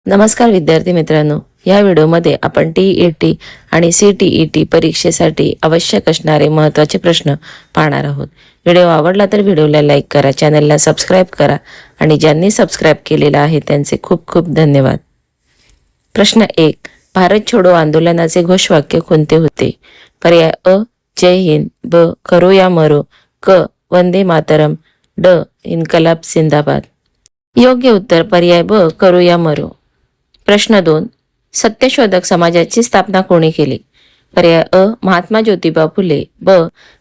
नमस्कार विद्यार्थी मित्रांनो, या व्हिडिओमध्ये आपण TET आणि CTET परीक्षेसाठी आवश्यक असणारे महत्त्वाचे प्रश्न पाहणार आहोत. व्हिडिओ आवडला तर व्हिडिओला लाईक करा, चॅनलला सबस्क्राईब करा आणि ज्यांनी सबस्क्राईब केलेलं आहे त्यांचे खूप खूप धन्यवाद. प्रश्न 1. भारत छोडो आंदोलनाचे घोषवाक्य कोणते होते? पर्याय अ. जय हिंद, ब. करो या मरो, क. वंदे मातरम, ड. इन्कलाब जिंदाबाद. योग्य उत्तर पर्याय ब. करो या मरो. प्रश्न 2. सत्यशोधक समाजाची स्थापना कोणी केली? पर्याय अ. महात्मा ज्योतिबा फुले, ब.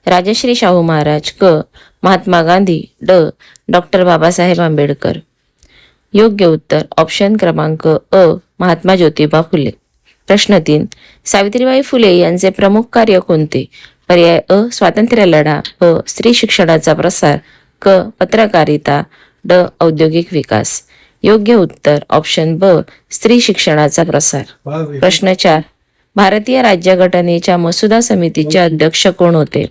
राजश्री शाहू महाराज, क. महात्मा गांधी, ड. डॉक्टर बाबासाहेब आंबेडकर. योग्य उत्तर ऑप्शन क्रमांक अ. महात्मा ज्योतिबा फुले. प्रश्न 3. सावित्रीबाई फुले यांचे प्रमुख कार्य कोणते? पर्याय अ. स्वातंत्र्य लढा, ब. स्त्री शिक्षणाचा प्रसार, क. पत्रकारिता, ड. औद्योगिक विकास. योग्य उत्तर ऑप्शन ब. स्त्री शिक्षणाचा प्रसार. प्रश्न 4. भारतीय राज्यघटनेच्या मसुदा समितीचे अध्यक्ष कोण होते?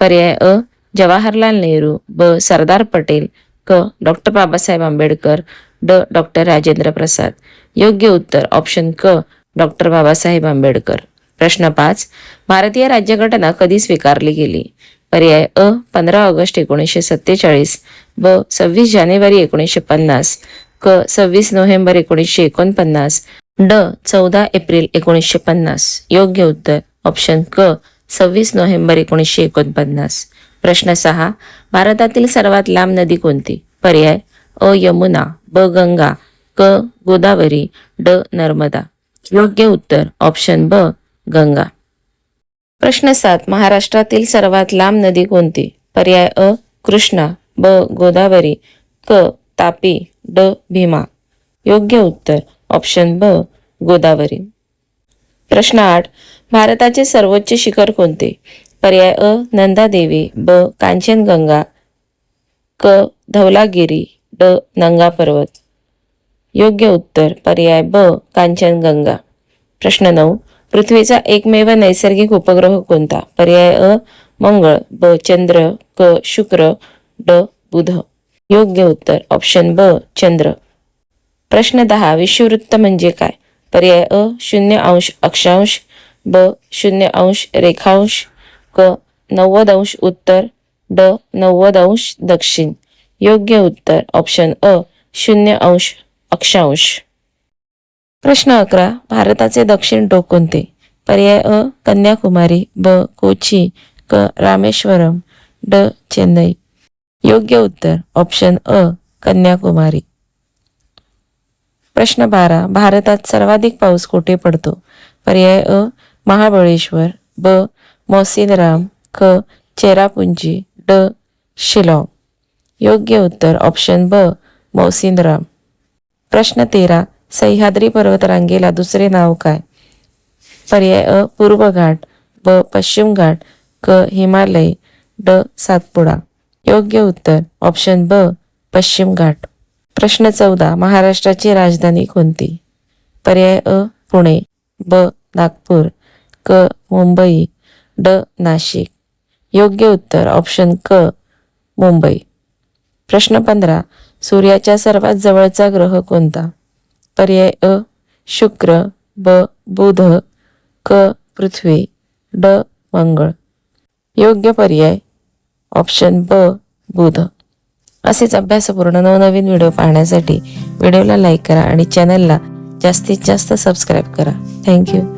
पर्याय अ. जवाहरलाल नेहरू, ब. सरदार पटेल, क. डॉक्टर बाबासाहेब आंबेडकर, ड. डॉक्टर राजेंद्र प्रसाद. योग्य उत्तर ऑप्शन क. डॉक्टर बाबासाहेब आंबेडकर. प्रश्न 5. भारतीय राज्यघटना कधी स्वीकारली गेली? पर्याय अ. 15 ऑगस्ट 1947, ब. 26 जानेवारी 1950, क. 26 नोव्हेंबर 1949, ड. 14 एप्रिल 1950. योग्य उत्तर ऑप्शन क. 26 नोव्हेंबर 1949. प्रश्न 6. भारतातील सर्वात लांब नदी कोणती? पर्याय अ. यमुना, ब. गंगा, क. गोदावरी, ड. नर्मदा. योग्य उत्तर ऑप्शन ब. गंगा. प्रश्न 7. महाराष्ट्रातील सर्वात लांब नदी कोणती? पर्याय अ. कृष्णा, ब. गोदावरी, क. तापी, ड. भीमा. योग्य उत्तर ऑप्शन ब. गोदावरी. प्रश्न 8. भारताचे सर्वोच्च शिखर कोणते? पर्याय अ. नंदादेवी, ब. कांचनगंगा, क. धवलागिरी, ड. नंगा पर्वत. योग्य उत्तर पर्याय ब. कांचनगंगा. प्रश्न 9. पृथ्वीचा एकमेव नैसर्गिक उपग्रह कोणता? पर्याय अ. मंगळ, ब. चंद्र, क. शुक्र, ड. बुध. योग्य उत्तर ऑप्शन ब. चंद्र. प्रश्न 10. विषुववृत्त म्हणजे काय? पर्याय अ. 0° अक्षांश, ब. 0° रेखांश, क. 90° उत्तर, ड. 90° दक्षिण. योग्य उत्तर ऑप्शन अ. 0° अक्षांश. प्रश्न 11. भारताचे दक्षिण टोक कोणते? पर्याय अ. कन्याकुमारी, ब. कोची, क. रामेश्वरम, ड. चेन्नई. योग्य उत्तर ऑप्शन अ. कन्याकुमारी. प्रश्न 12. भारतात सर्वाधिक पाऊस कुठे पडतो? पर्याय अ. महाबळेश्वर, ब. मौसिनराम, क. चेरापुंजी, ड. शिलाँग. योग्य उत्तर ऑप्शन ब. मौसिनराम. प्रश्न 13. सह्याद्री पर्वतरांगेला दुसरे नाव काय? पर्याय अ. पूर्व घाट, ब. पश्चिम घाट, क. हिमालय, ड. सातपुडा. योग्य उत्तर ऑप्शन ब. पश्चिम घाट. प्रश्न 14. महाराष्ट्राची राजधानी कोणती? पर्याय अ. पुणे, ब. नागपूर, क. मुंबई, ड. नाशिक. योग्य उत्तर ऑप्शन क. मुंबई. प्रश्न 15. सूर्याच्या सर्वात जवळचा ग्रह कोणता? पर्याय अ. शुक्र, ब. बुध, क. पृथ्वी, ड. मंगळ. योग्य पर्याय ऑप्शन ब. बुध. असेच अभ्यासपूर्ण नवनवीन व्हिडिओ पाहण्यासाठी व्हिडिओला लाईक करा आणि चॅनलला जास्तीत जास्त सबस्क्राईब करा. थँक्यू.